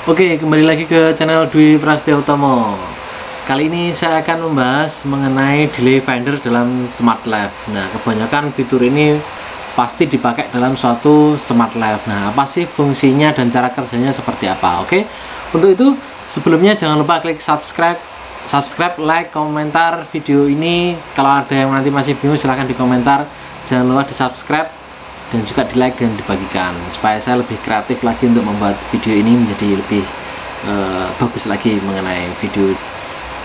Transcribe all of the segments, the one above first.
Oke, kembali lagi ke channel Dwi Prasetyo Utomo. Kali ini saya akan membahas mengenai delay finder dalam smart life. Nah, kebanyakan fitur ini pasti dipakai dalam suatu smart life. Nah, apa sih fungsinya dan cara kerjanya seperti apa? Oke, untuk itu sebelumnya jangan lupa klik subscribe, like, komentar video ini. Kalau ada yang nanti masih bingung silahkan di komentar. Jangan lupa di subscribe dan juga di like dan dibagikan supaya saya lebih kreatif lagi untuk membuat video ini menjadi lebih bagus lagi mengenai video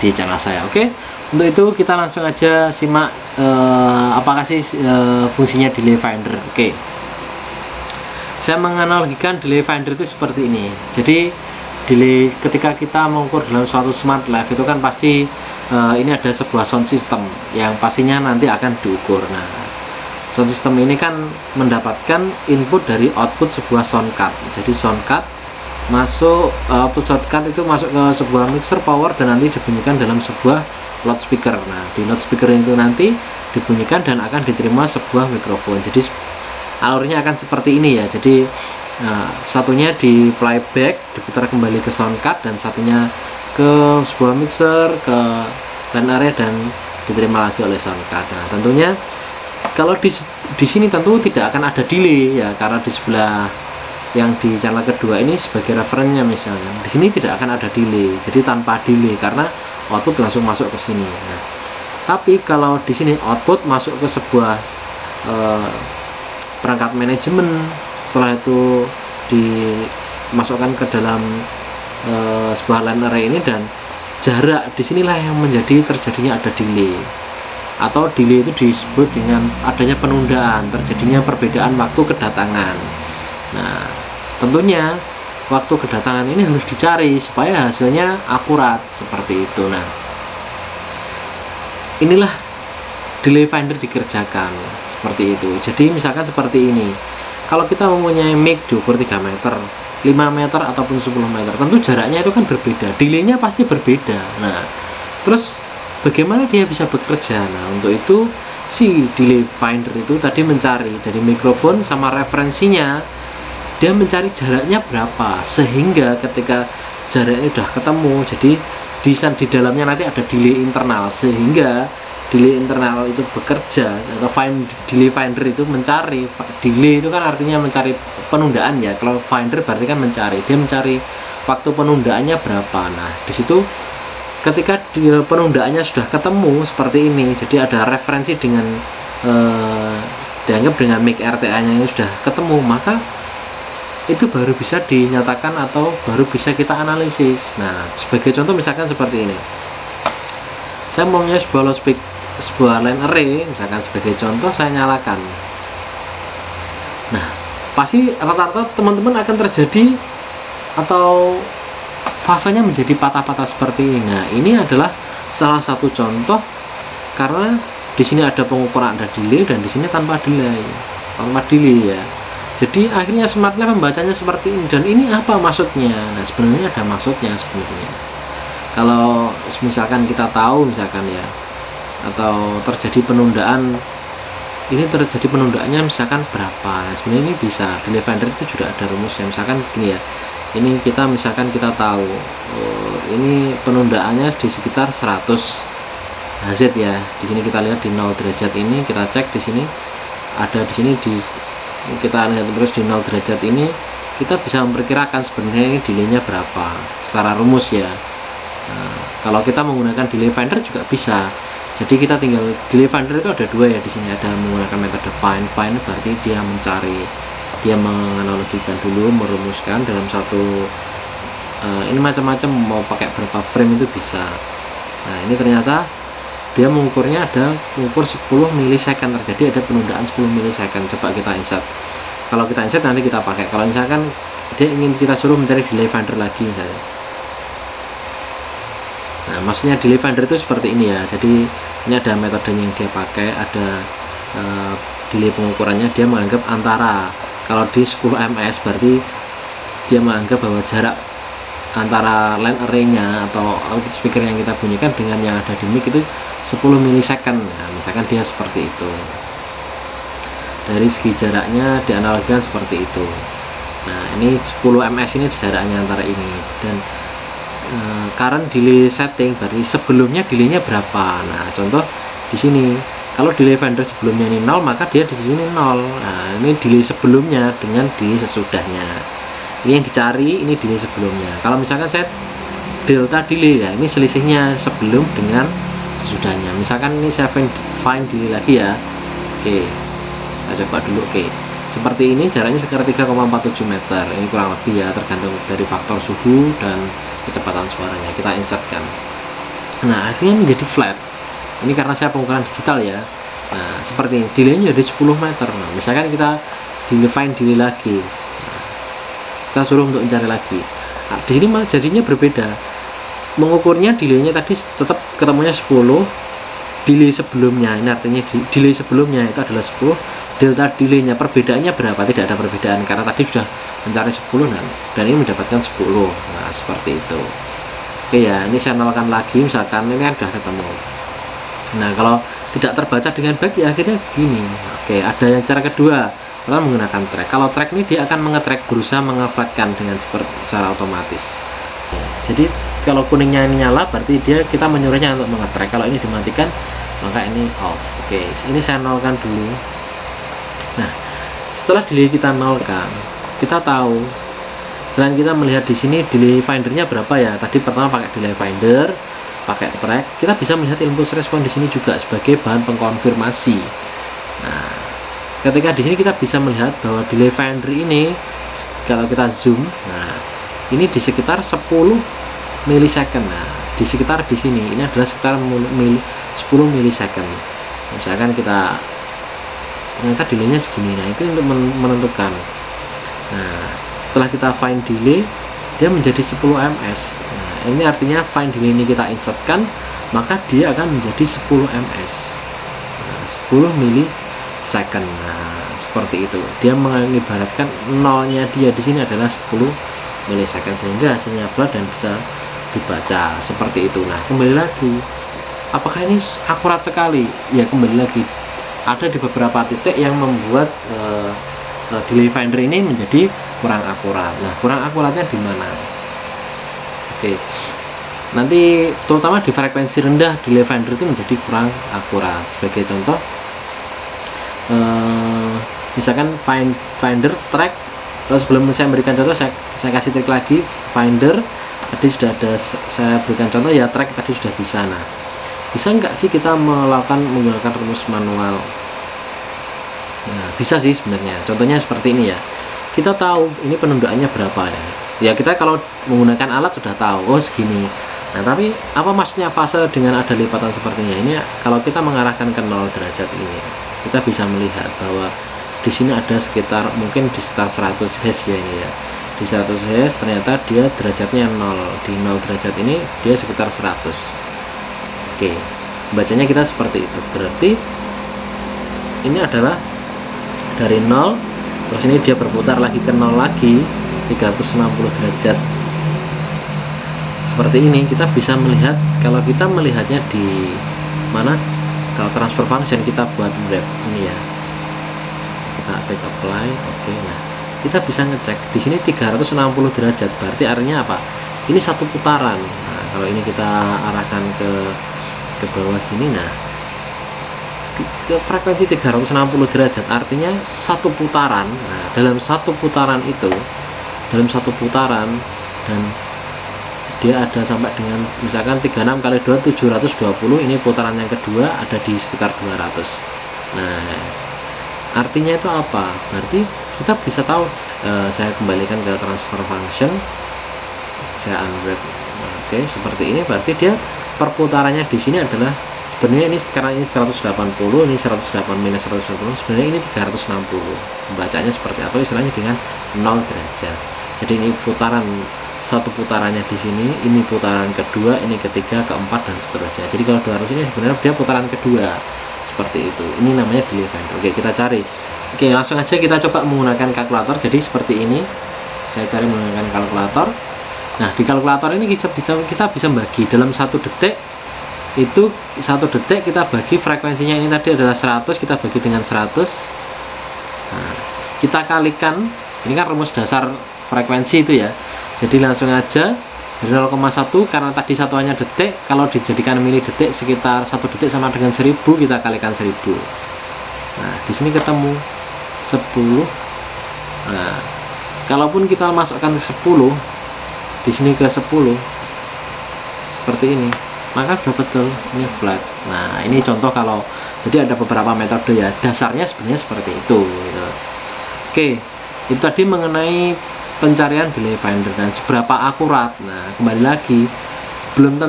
di channel saya. Oke, untuk itu kita langsung aja simak apakah sih fungsinya delay finder. Oke, saya menganalogikan delay finder itu seperti ini. Jadi delay ketika kita mengukur dalam suatu smart life itu kan pasti ini ada sebuah sound system yang pastinya nanti akan diukur. Nah, sound system ini kan mendapatkan input dari output sebuah sound card. Jadi sound card masuk, output sound card itu masuk ke sebuah mixer power dan nanti dibunyikan dalam sebuah loudspeaker. Nah, di loudspeaker itu nanti dibunyikan dan akan diterima sebuah mikrofon. Jadi alurnya akan seperti ini ya. Jadi satunya di playback, diputar kembali ke sound card, dan satunya ke sebuah mixer, ke line area, dan diterima lagi oleh sound card. Nah, tentunya kalau di sini tentu tidak akan ada delay ya, karena di sebelah yang di channel kedua ini sebagai referensinya misalnya, di sini tidak akan ada delay, jadi tanpa delay karena output langsung masuk ke sini. Nah, tapi kalau di sini output masuk ke sebuah perangkat manajemen, setelah itu dimasukkan ke dalam sebuah line array ini, dan jarak disinilah yang menjadi terjadinya ada delay. Atau delay itu disebut dengan adanya penundaan, terjadinya perbedaan waktu kedatangan. Nah, tentunya waktu kedatangan ini harus dicari supaya hasilnya akurat seperti itu. Nah, inilah delay finder dikerjakan seperti itu. Jadi misalkan seperti ini, kalau kita mempunyai mic diukur 3 meter, 5 meter ataupun 10 meter, tentu jaraknya itu kan berbeda, delaynya pasti berbeda. Nah, terus bagaimana dia bisa bekerja? Nah, untuk itu si delay finder itu tadi mencari dari mikrofon sama referensinya, dia mencari jaraknya berapa, sehingga ketika jaraknya sudah ketemu, jadi di dalamnya nanti ada delay internal, sehingga delay internal itu bekerja, atau delay finder itu mencari. Delay itu kan artinya mencari penundaan ya, kalau finder berarti kan mencari, dia mencari waktu penundaannya berapa. Nah, di situ ketika penundaannya sudah ketemu seperti ini, jadi ada referensi dengan dianggap dengan mic RTA nya ini sudah ketemu, maka itu baru bisa dinyatakan atau baru bisa kita analisis. Nah, sebagai contoh misalkan seperti ini, saya maunya sebuah line array, misalkan sebagai contoh saya nyalakan. Nah, pasti rata-rata teman-teman akan terjadi atau fasenya menjadi patah-patah seperti ini. Nah, ini adalah salah satu contoh karena di sini ada pengukuran ada delay, dan di sini tanpa delay ya. Jadi akhirnya smart life membacanya seperti ini. Dan ini apa maksudnya? Nah, sebenarnya ada maksudnya sebenarnya. Kalau misalkan kita tahu misalkan ya, atau terjadi penundaan, ini terjadi penundaannya misalkan berapa. Nah, sebenarnya ini bisa delay finder itu juga ada rumusnya. Misalkan gini ya, ini kita misalkan kita tahu ini penundaannya di sekitar 100 Hz ya. Di sini kita lihat di 0 derajat ini, kita cek di sini ada di sini kita lihat terus di 0 derajat ini, kita bisa memperkirakan sebenarnya ini delaynya berapa secara rumus ya. Nah, kalau kita menggunakan delay finder juga bisa. Jadi kita tinggal delay finder itu ada dua ya, di sini ada menggunakan metode find berarti dia mencari, dia menganalogikan dulu, merumuskan dalam satu ini macam-macam, mau pakai berapa frame itu bisa. Nah, ini ternyata dia mengukurnya mengukur 10 milisecond, terjadi ada penundaan 10 milisecond. Coba kita insert. Kalau kita insert nanti kita pakai. Kalau misalkan dia ingin kita suruh mencari delay finder lagi misalnya. Nah, maksudnya delay finder itu seperti ini ya. Jadi ini ada metodenya yang dia pakai, ada delay pengukurannya. Dia menganggap antara, kalau di 10 ms berarti dia menganggap bahwa jarak antara line array-nya atau output speaker yang kita bunyikan dengan yang ada di mic itu 10 milisecond. Nah, misalkan dia seperti itu. Dari segi jaraknya dianalogikan seperti itu. Nah ini 10 ms ini jaraknya antara ini, dan current delay setting berarti sebelumnya delaynya berapa. Nah contoh di sini, kalau delay finder sebelumnya ini 0, maka dia di sini 0. Nah ini delay sebelumnya dengan delay sesudahnya. Ini yang dicari, ini delay sebelumnya. Kalau misalkan saya delta delay, ya ini selisihnya sebelum dengan sesudahnya. Misalkan ini saya find delay lagi ya. Oke, saya coba dulu. Oke, seperti ini jaraknya sekitar 3,47 meter. Ini kurang lebih ya, tergantung dari faktor suhu dan kecepatan suaranya. Kita insertkan. Nah akhirnya menjadi flat. Ini karena saya pengukuran digital ya. Nah seperti ini, delaynya jadi 10 meter. Nah misalkan kita find delay lagi, nah, kita suruh untuk mencari lagi. Nah, di sini malah jadinya berbeda. Mengukurnya delaynya tadi tetap ketemunya 10, delay sebelumnya ini artinya delay sebelumnya itu adalah 10, delta delaynya perbedaannya berapa? Tidak ada perbedaan karena tadi sudah mencari 10 dan ini mendapatkan 10. Nah seperti itu. Oke ya, ini saya nolkan lagi, misalkan ini kan sudah ketemu. Nah kalau tidak terbaca dengan baik ya akhirnya gini. Oke, ada yang cara kedua, kita menggunakan track. Kalau track ini dia akan mengetrack, berusaha mengeflatkan dengan secara otomatis. Jadi kalau kuningnya ini nyala berarti kita menyuruhnya untuk mengetrack. Kalau ini dimatikan maka ini off. Oke, ini saya nolkan dulu. Nah setelah delay kita nolkan, kita tahu selain kita melihat di sini delay findernya berapa ya. Tadi pertama pakai delay finder, pakai track, kita bisa melihat impulse respon di sini juga sebagai bahan pengkonfirmasi. Nah ketika di sini kita bisa melihat bahwa delay finder ini kalau kita zoom, nah ini di sekitar 10 milisecond. Nah di sekitar di sini ini adalah sekitar 10 milisecond. Misalkan kita ternyata delaynya segini, nah itu untuk menentukan. Nah setelah kita find delay, dia menjadi 10 ms. Nah ini artinya find delay ini kita insertkan, maka dia akan menjadi 10 ms. Nah, 10 milisecond. Nah seperti itu, dia mengibaratkan nolnya dia di sini adalah 10 milisecond, sehingga hasilnya flat dan bisa dibaca seperti itu. Nah kembali lagi, apakah ini akurat sekali? Ya kembali lagi, ada di beberapa titik yang membuat delay finder ini menjadi kurang akurat. Nah kurang akuratnya di mana? Oke, nanti terutama di frekuensi rendah delay finder itu menjadi kurang akurat. Sebagai contoh, misalkan finder track, sebelum saya berikan contoh, saya kasih trik lagi. Finder tadi sudah ada saya berikan contoh ya, track tadi sudah bisa. Nah bisa nggak sih kita menggunakan rumus manual? Nah bisa sih sebenarnya. Contohnya seperti ini ya, kita tahu ini penundukannya berapa ya, kita kalau menggunakan alat sudah tahu, oh segini. Nah tapi apa maksudnya fase dengan ada lipatan sepertinya ini? Kalau kita mengarahkan ke 0 derajat ini, kita bisa melihat bahwa di sini ada sekitar mungkin di sekitar 100 Hz ya ini ya. Di 100 Hz ternyata dia derajatnya 0. Di 0 derajat ini dia sekitar 100. Oke, bacanya kita seperti itu. Berarti ini adalah dari 0, terus ini dia berputar lagi ke 0 lagi, 360 derajat. Seperti ini kita bisa melihat. Kalau kita melihatnya di mana, kalau transfer function kita buat wrap ini ya, kita klik apply. Oke, nah kita bisa ngecek di sini 360 derajat, berarti artinya apa? Ini satu putaran. Nah kalau ini kita arahkan ke bawah gini, nah ke frekuensi 360 derajat artinya satu putaran. Nah dalam satu putaran itu, dan dia ada sampai dengan misalkan 36 kali 2 720, ini putaran yang kedua ada di sekitar 200. Nah artinya itu apa? Berarti kita bisa tahu. Saya kembalikan ke transfer function, saya unwrap. Oke, seperti ini. Berarti dia perputarannya di sini adalah sebenarnya ini sekarang ini 180, ini 108 minus 180, sebenarnya ini 360. Bacanya seperti atau istilahnya dengan 0 derajat. Jadi ini putaran, satu putarannya di sini, ini putaran kedua, ini ketiga, keempat, dan seterusnya. Jadi kalau 200 ini sebenarnya dia putaran kedua, seperti itu. Ini namanya delay finder. Oke, kita cari. Oke, langsung aja kita coba menggunakan kalkulator. Jadi seperti ini, saya cari menggunakan kalkulator. Nah di kalkulator ini kita bisa bagi dalam 1 detik. Itu 1 detik kita bagi frekuensinya, ini tadi adalah 100, kita bagi dengan 100. Nah, kita kalikan Ini kan rumus dasar frekuensi itu ya. Jadi langsung aja dari 0,1, karena tadi satuannya detik, kalau dijadikan mili detik sekitar 1 detik sama dengan 1000, kita kalikan 1000. Nah, di sini ketemu 10. Nah, kalaupun kita masukkan 10 di sini ke 10 seperti ini, maka sudah betul ini flat. Nah, ini contoh kalau, jadi ada beberapa metode ya, dasarnya sebenarnya seperti itu gitu. Oke, itu tadi mengenai pencarian delay finder dan seberapa akurat. Nah, kembali lagi, belum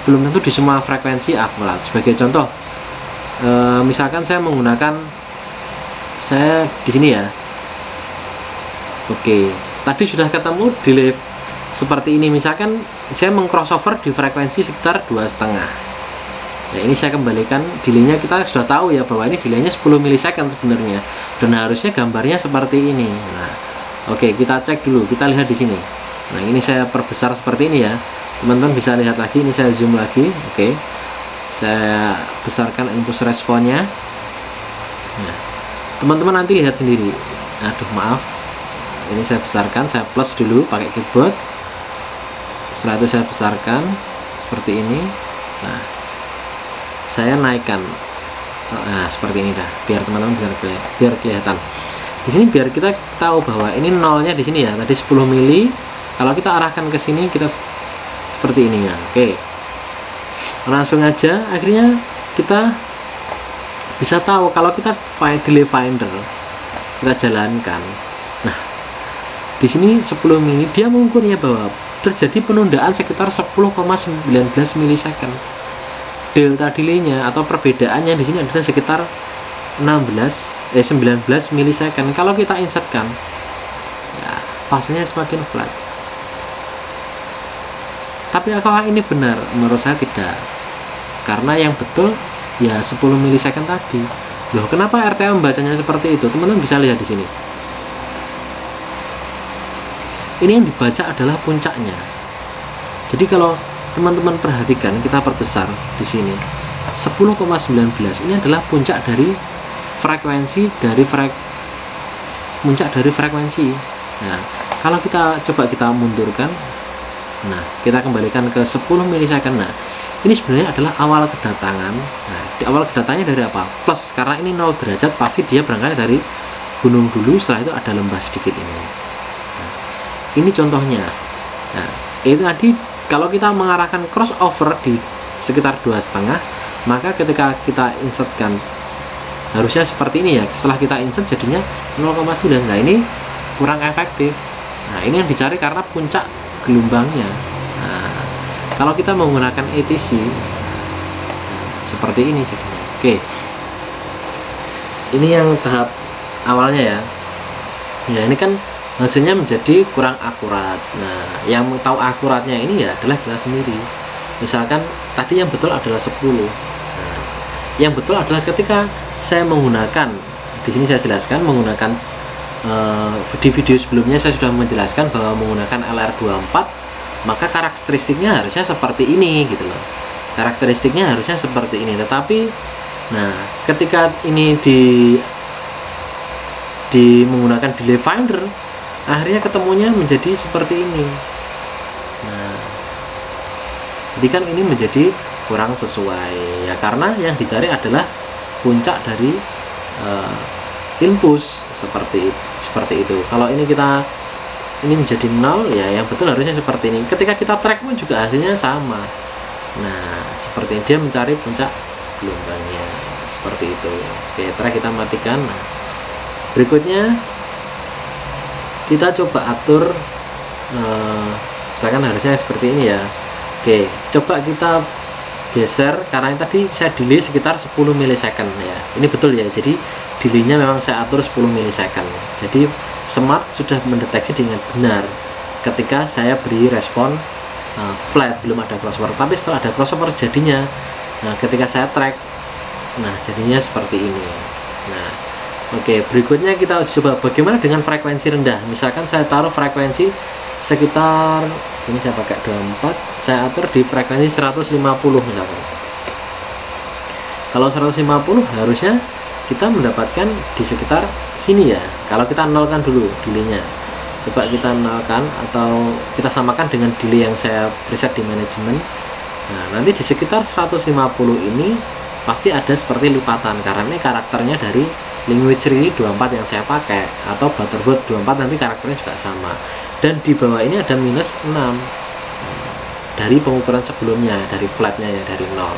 tentu di semua frekuensi akurat. Sebagai contoh, misalkan saya menggunakan, saya di sini ya, oke, tadi sudah ketemu delay seperti ini. Misalkan saya mengcrossover di frekuensi sekitar 2,5. Nah, ini saya kembalikan delaynya, kita sudah tahu ya bahwa ini delaynya 10 milisecond sebenarnya, dan harusnya gambarnya seperti ini. Nah, oke, kita cek dulu, kita lihat di sini. Nah, ini saya perbesar seperti ini ya, teman-teman bisa lihat lagi. Ini saya zoom lagi. Oke, saya besarkan input responnya. Nah, teman-teman nanti lihat sendiri. Aduh, maaf, ini saya besarkan, saya plus dulu pakai keyboard. Setelah itu saya besarkan seperti ini. Nah, saya naikkan, nah seperti ini dah, biar teman-teman bisa biar kelihatan. Di sini biar kita tahu bahwa ini nolnya di sini ya, tadi 10 mili. Kalau kita arahkan ke sini, kita seperti ini ya. Oke, langsung aja akhirnya kita bisa tahu kalau kita delay finder kita jalankan. Nah, di sini 10 mili, dia mengukurnya bahwa terjadi penundaan sekitar 10,19 milisecond. Delta delaynya atau perbedaannya di sini adalah sekitar 19 milisecond. Kalau kita insertkan, ya, fasenya semakin flat. Tapi apakah ini benar? Menurut saya tidak. Karena yang betul ya 10 milisecond tadi. Loh, kenapa RTA membacanya seperti itu? Teman-teman bisa lihat di sini. Ini yang dibaca adalah puncaknya. Jadi kalau teman-teman perhatikan, kita perbesar di sini 10,19 ini adalah puncak dari frekuensi frekuensi. Nah, kalau kita coba kita mundurkan, nah kita kembalikan ke 10 milisecond. Nah, ini sebenarnya adalah awal kedatangan. Nah, di awal kedatangannya dari apa? Plus, karena ini 0 derajat, pasti dia berangkat dari gunung dulu, setelah itu ada lembah sedikit ini. Ini contohnya. Nah, itu tadi kalau kita mengarahkan crossover di sekitar 2,5, maka ketika kita insertkan harusnya seperti ini ya. Setelah kita insert jadinya 0,9. Nah, ini kurang efektif. Nah, ini yang dicari karena puncak gelombangnya. Nah, kalau kita menggunakan ATC, nah, seperti ini jadinya. Oke, ini yang tahap awalnya ya. Ya, ini kan hasilnya menjadi kurang akurat. Nah, yang tahu akuratnya ini ya adalah kita sendiri. Misalkan tadi yang betul adalah 10. Nah, yang betul adalah ketika saya menggunakan, di sini saya jelaskan menggunakan di video sebelumnya saya sudah menjelaskan bahwa menggunakan LR24, maka karakteristiknya harusnya seperti ini gitu loh. Karakteristiknya harusnya seperti ini. Tetapi nah, ketika ini di menggunakan delay finder, akhirnya ketemunya menjadi seperti ini. Nah, jadi kan ini menjadi kurang sesuai ya, karena yang dicari adalah puncak dari impulse seperti itu. Kalau ini menjadi 0 ya, yang betul harusnya seperti ini. Ketika kita track pun juga hasilnya sama. Nah, seperti ini, dia mencari puncak gelombangnya seperti itu. Oke, track kita matikan. Nah, berikutnya kita coba atur, misalkan harusnya seperti ini ya. Oke, coba kita geser, karena tadi saya delay sekitar 10 milisecond ya. Ini betul ya, jadi delaynya memang saya atur 10 milisecond. Jadi smart sudah mendeteksi dengan benar ketika saya beri respon flat, belum ada crossover. Tapi setelah ada crossover jadinya, nah ketika saya track, nah jadinya seperti ini. Nah, oke, berikutnya kita coba bagaimana dengan frekuensi rendah. Misalkan saya taruh frekuensi sekitar, ini saya pakai 24, saya atur di frekuensi 150 misalkan. Kalau 150 harusnya kita mendapatkan di sekitar sini ya. Kalau kita nolkan dulu delay-nya, coba kita nolkan atau kita samakan dengan delay yang saya preset di manajemen. Nah, nanti di sekitar 150 ini pasti ada seperti lipatan, karena ini karakternya dari language really 24 yang saya pakai, atau Butterbot 24 nanti karakternya juga sama. Dan di bawah ini ada minus 6 dari pengukuran sebelumnya, dari flatnya ya, dari 0.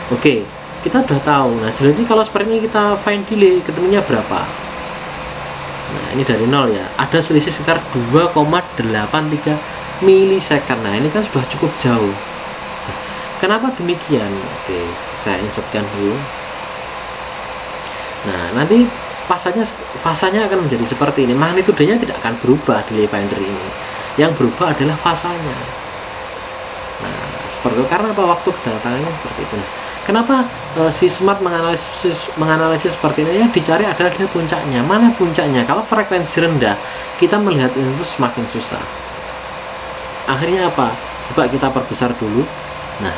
Oke, kita udah tahu. Nah, selanjutnya kalau seperti ini kita find delay, ketemunya berapa? Nah, ini dari 0 ya, ada selisih sekitar 2,83 milisecond. Nah, ini kan sudah cukup jauh. Kenapa demikian? Oke, saya insertkan dulu. Nah, nanti fasanya akan menjadi seperti ini. Magnitudenya tidak akan berubah delay finder ini. Yang berubah adalah fasanya. Nah, seperti itu. Karena apa? Waktu kedatangannya seperti itu. Kenapa si smart menganalisis seperti ini? Yang dicari adalah puncaknya. Mana puncaknya? Kalau frekuensi rendah, kita melihat input semakin susah. Akhirnya apa? Coba kita perbesar dulu. Nah,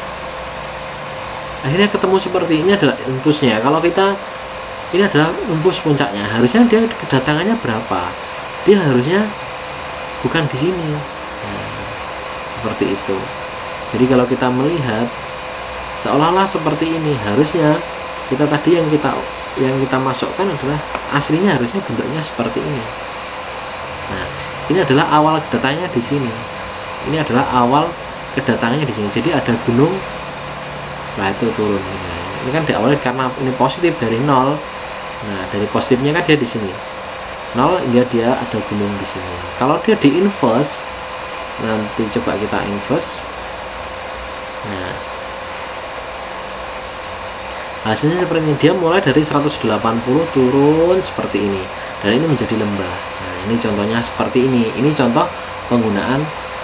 akhirnya ketemu seperti ini adalah impulsnya. Kalau kita ini adalah impuls puncaknya, harusnya dia kedatangannya berapa? Dia harusnya bukan di sini. Nah, seperti itu. Jadi kalau kita melihat seolah-olah seperti ini, harusnya kita tadi yang kita masukkan adalah aslinya harusnya bentuknya seperti ini. Nah, ini adalah awal kedatangannya di sini. Ini adalah awal kedatangannya di sini. Jadi ada gunung, setelah itu turun. Nah, ini kan diawali karena ini positif dari 0. Nah, dari positifnya kan dia di sini 0 hingga dia ada gunung di sini. Kalau dia di inverse, nanti coba kita inverse. Nah, hasilnya seperti ini. Dia mulai dari 180 turun seperti ini, dan ini menjadi lembah. Nah, ini contohnya seperti ini. Ini contoh penggunaan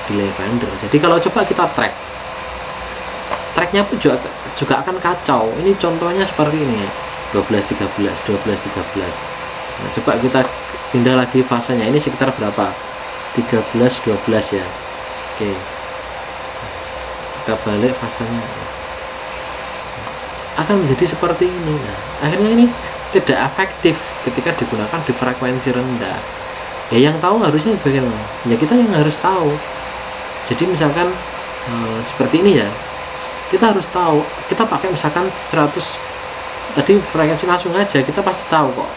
delay finder. Jadi kalau coba kita tracknya pun juga akan kacau. Ini contohnya seperti ini ya, 12-13, 12-13. Nah, coba kita pindah lagi fasenya. Ini sekitar berapa? 13-12 ya. Oke, kita balik fasenya, akan menjadi seperti ini. Nah, akhirnya ini tidak efektif ketika digunakan di frekuensi rendah. Ya, yang tahu harusnya bagaimana? Ya, kita yang harus tahu. Jadi misalkan seperti ini ya, kita harus tahu. Kita pakai misalkan 100 tadi frekuensi langsung aja, kita pasti tahu kok.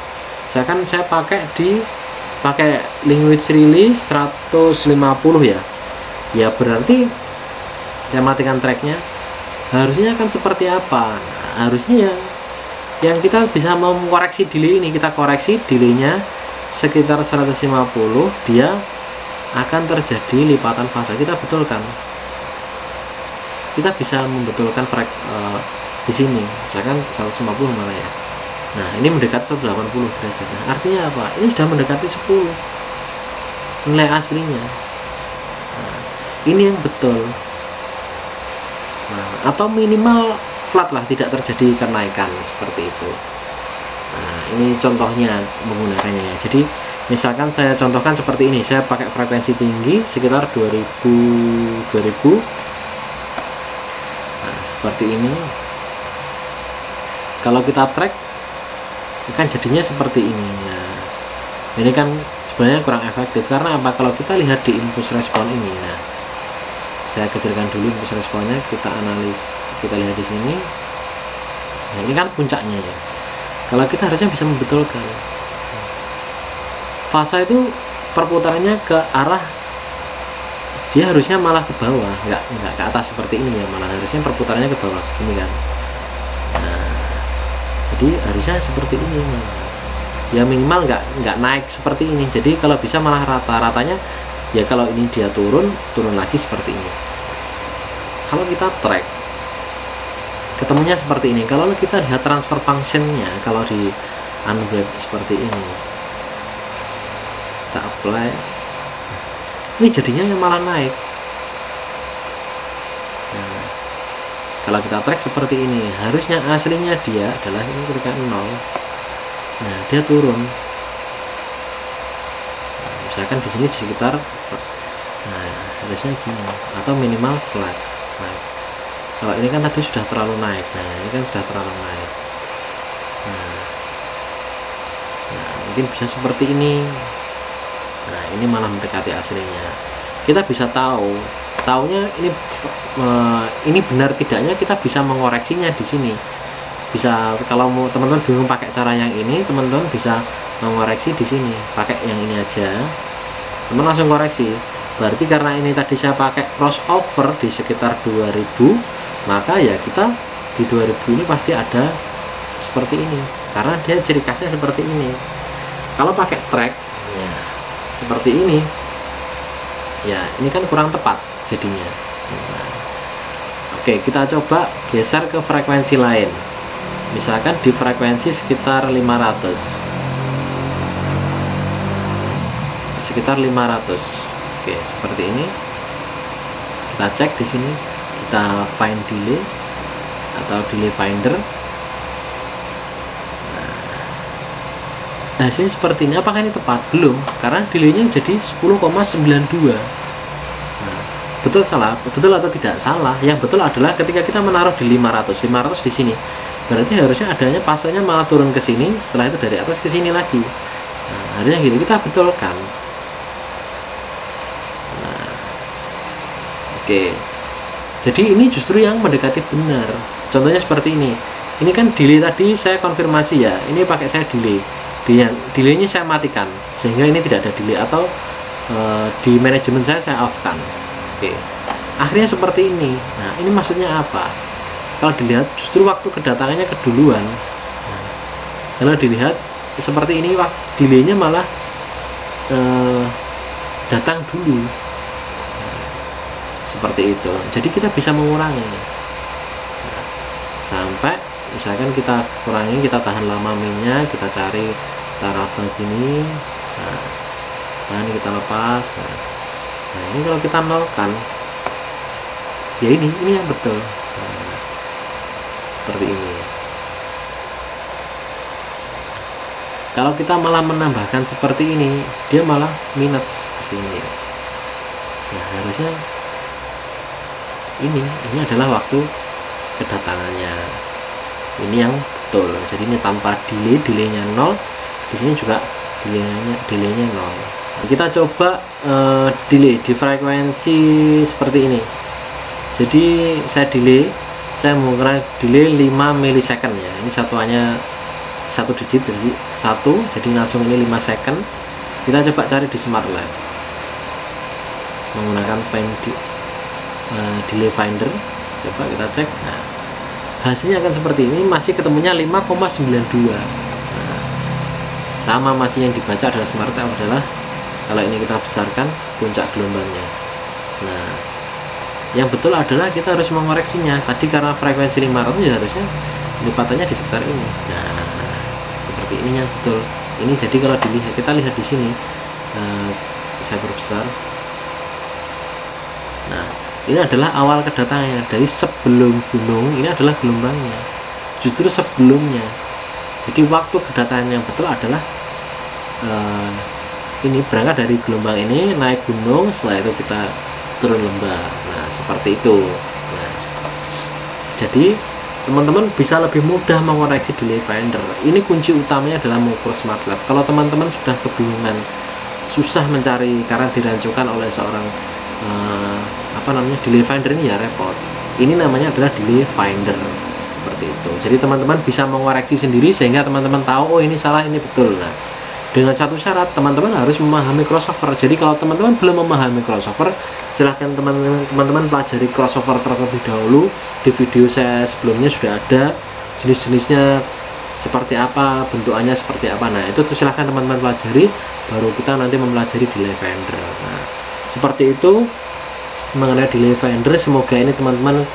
Misalkan saya pakai language relay 150 ya. Ya berarti saya matikan tracknya, harusnya akan seperti apa? Nah, harusnya ya yang kita bisa mengkoreksi delay ini, kita koreksi delaynya sekitar 150, dia akan terjadi lipatan fase. Kita betulkan, kita bisa membetulkan di sini misalkan 150 mana ya. Nah, ini mendekati 180 derajat. Nah, artinya apa? Ini sudah mendekati 10 nilai aslinya. Nah, ini yang betul. Nah, atau minimal flat lah, tidak terjadi kenaikan seperti itu. Nah, ini contohnya menggunakannya ya. Jadi misalkan saya contohkan seperti ini, saya pakai frekuensi tinggi sekitar 2000. Nah, seperti ini. Kalau kita track kan jadinya seperti ini. Nah, ini kan sebenarnya kurang efektif. Karena apa? Kalau kita lihat di impulse respon ini, nah, saya kecilkan dulu impulse responnya, kita analis, kita lihat di sini. Nah, ini kan puncaknya ya. Kalau kita harusnya bisa membetulkan. Fase itu perputarannya ke arah, dia harusnya malah ke bawah, nggak ke atas seperti ini ya, malah harusnya perputarannya ke bawah ini kan. Nah, jadi harusnya seperti ini ya, minimal nggak naik seperti ini. Jadi kalau bisa malah rata-ratanya ya, kalau ini dia turun lagi seperti ini. Kalau kita track ketemunya seperti ini. Kalau kita lihat transfer functionnya, kalau di unwrap seperti ini, kita apply, ini jadinya yang malah naik. Nah, kalau kita track seperti ini, harusnya aslinya dia adalah ini ketika 0. Nah, dia turun. Nah, misalkan di sini di sekitar, nah harusnya gini, atau minimal flat. Nah, kalau ini kan tadi sudah terlalu naik. Nah, ini kan sudah terlalu naik. Nah, mungkin bisa seperti ini. Nah, ini malah mendekati aslinya. Kita bisa taunya ini benar tidaknya, kita bisa mengoreksinya di sini. Bisa, kalau mau teman-teman bingung pakai cara yang ini, teman-teman bisa mengoreksi di sini pakai yang ini aja. Teman langsung koreksi. Berarti karena ini tadi saya pakai crossover di sekitar 2000, maka ya kita di 2000 ini pasti ada seperti ini, karena dia ciri khasnya seperti ini. Kalau pakai track ya seperti ini, ya ini kan kurang tepat jadinya. Nah, oke, kita coba geser ke frekuensi lain. Misalkan di frekuensi sekitar 500. Oke, seperti ini. Kita cek di sini, kita find delay atau delay finder. Nah, hasilnya seperti ini. Apakah ini tepat? Belum, karena delaynya jadi 10,92. Nah, betul atau tidak? Salah. Yang betul adalah ketika kita menaruh di 500 di sini, berarti harusnya adanya pasanya malah turun ke sini, setelah itu dari atas ke sini lagi. Nah, harusnya gitu, kita betulkan. Nah, oke. Jadi ini justru yang mendekati benar. Contohnya seperti ini. Ini kan delay tadi saya konfirmasi ya. Ini pakai saya delay. Delaynya saya matikan sehingga ini tidak ada delay, atau di manajemen saya off kan. Oke. Akhirnya seperti ini. Nah, ini maksudnya apa? Kalau dilihat justru waktu kedatangannya keduluan. Nah, kalau dilihat seperti ini, delaynya malah datang dulu. Nah, seperti itu. Jadi kita bisa mengurangi. Nah, sampai misalkan kita kurangi, kita tahan lama minyak, kita cari, kita raba gini. Nah, ini kita lepas. Nah, ini kalau kita melakukan, ya ini yang betul. Seperti ini. Kalau kita malah menambahkan seperti ini, dia malah minus ke sini. Nah, harusnya ini adalah waktu kedatangannya. Ini yang betul. Jadi ini tanpa delaynya 0. Di sini juga delaynya 0. Kita coba delay di frekuensi seperti ini. Jadi saya menggunakan delay 5 milisecond ya. Ini satuannya 1 digit, jadi 1, jadi langsung ini 5 second. Kita coba cari di Smart Life menggunakan delay finder. Coba kita cek. Nah, hasilnya akan seperti ini, masih ketemunya 5,92. Nah, sama masih yang dibaca adalah Smart Life adalah, kalau ini kita besarkan puncak gelombangnya. Nah, yang betul adalah kita harus mengoreksinya. Tadi karena frekuensi 500 ya harusnya lipatannya di sekitar ini. Nah, seperti ini yang betul. Ini jadi kalau dilihat, kita lihat di sini, saya perbesar. Nah, ini adalah awal kedatangannya dari sebelum gunung. Ini adalah gelombangnya, justru sebelumnya. Jadi waktu kedatangan yang betul adalah ini berangkat dari gelombang ini, naik gunung, setelah itu kita turun lembah. Nah, seperti itu. Nah, jadi teman-teman bisa lebih mudah mengoreksi delay finder. Ini kunci utamanya adalah mengukur Smart Life. Kalau teman-teman sudah kebingungan, susah mencari karena dirancukan oleh seorang delay finder, ini ya repot. Ini namanya adalah delay finder, seperti itu. Jadi teman-teman bisa mengoreksi sendiri sehingga teman-teman tahu, oh ini salah, ini betul. Nah, dengan satu syarat, teman-teman harus memahami crossover. Jadi kalau teman-teman belum memahami crossover, silahkan teman-teman pelajari crossover terlebih dahulu. Di video saya sebelumnya sudah ada jenis-jenisnya seperti apa, bentukannya seperti apa. Nah, itu silahkan teman-teman pelajari, baru kita nanti mempelajari delay finder. Nah, seperti itu mengenai delay finder. Semoga ini teman-teman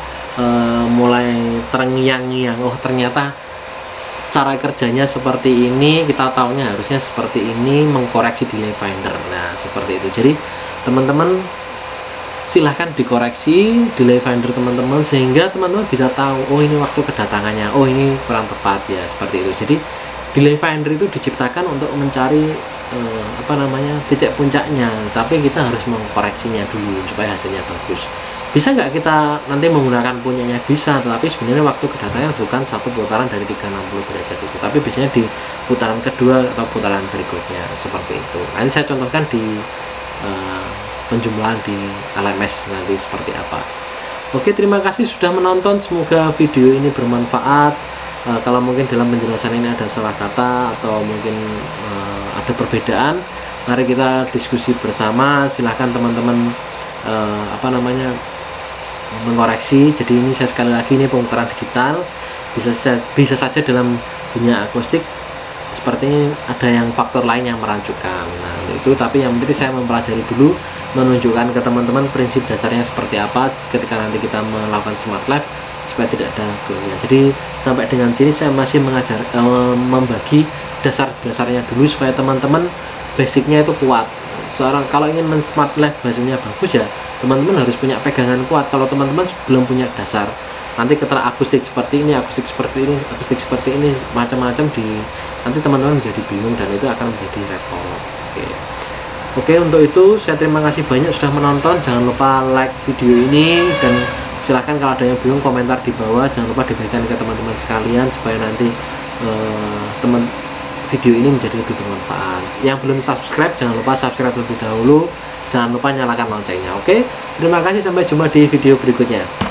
mulai terngiang-ngiang, oh ternyata cara kerjanya seperti ini, kita tahunya harusnya seperti ini, mengkoreksi delay finder. Nah, seperti itu. Jadi teman-teman silahkan dikoreksi delay finder teman-teman, sehingga teman-teman bisa tahu, oh ini waktu kedatangannya, oh ini kurang tepat ya, seperti itu. Jadi delay finder itu diciptakan untuk mencari titik puncaknya, tapi kita harus mengkoreksinya dulu supaya hasilnya bagus. Bisa nggak kita nanti menggunakan punyanya? Bisa, tetapi sebenarnya waktu kedatangan bukan satu putaran dari 360 derajat itu, tapi biasanya di putaran kedua atau putaran berikutnya seperti itu. Nanti saya contohkan di penjumlahan di LMS nanti seperti apa. Oke, terima kasih sudah menonton, semoga video ini bermanfaat. Kalau mungkin dalam penjelasan ini ada salah kata atau mungkin ada perbedaan, mari kita diskusi bersama. Silahkan teman-teman mengoreksi. Jadi ini saya sekali lagi, ini pengukuran digital, bisa saja dalam dunia akustik seperti ini ada yang faktor lain yang merancungkan. Nah itu, tapi yang penting saya mempelajari dulu, menunjukkan ke teman-teman prinsip dasarnya seperti apa ketika nanti kita melakukan smart live supaya tidak ada kerugian. Jadi sampai dengan sini saya masih membagi dasar-dasarnya dulu supaya teman-teman basicnya itu kuat. Seorang kalau ingin smart live bahasanya bagus, ya teman-teman harus punya pegangan kuat. Kalau teman-teman belum punya dasar, nanti ketika akustik seperti ini, akustik seperti ini, akustik seperti ini, macam-macam nanti teman-teman menjadi bingung dan itu akan menjadi repot. Oke, untuk itu saya terima kasih banyak sudah menonton. Jangan lupa like video ini dan silahkan kalau ada yang bingung komentar di bawah. Jangan lupa diberikan ke teman-teman sekalian supaya nanti video ini menjadi lebih bermanfaat. Yang belum subscribe, jangan lupa subscribe terlebih dahulu. Jangan lupa nyalakan loncengnya. Oke, terima kasih, sampai jumpa di video berikutnya.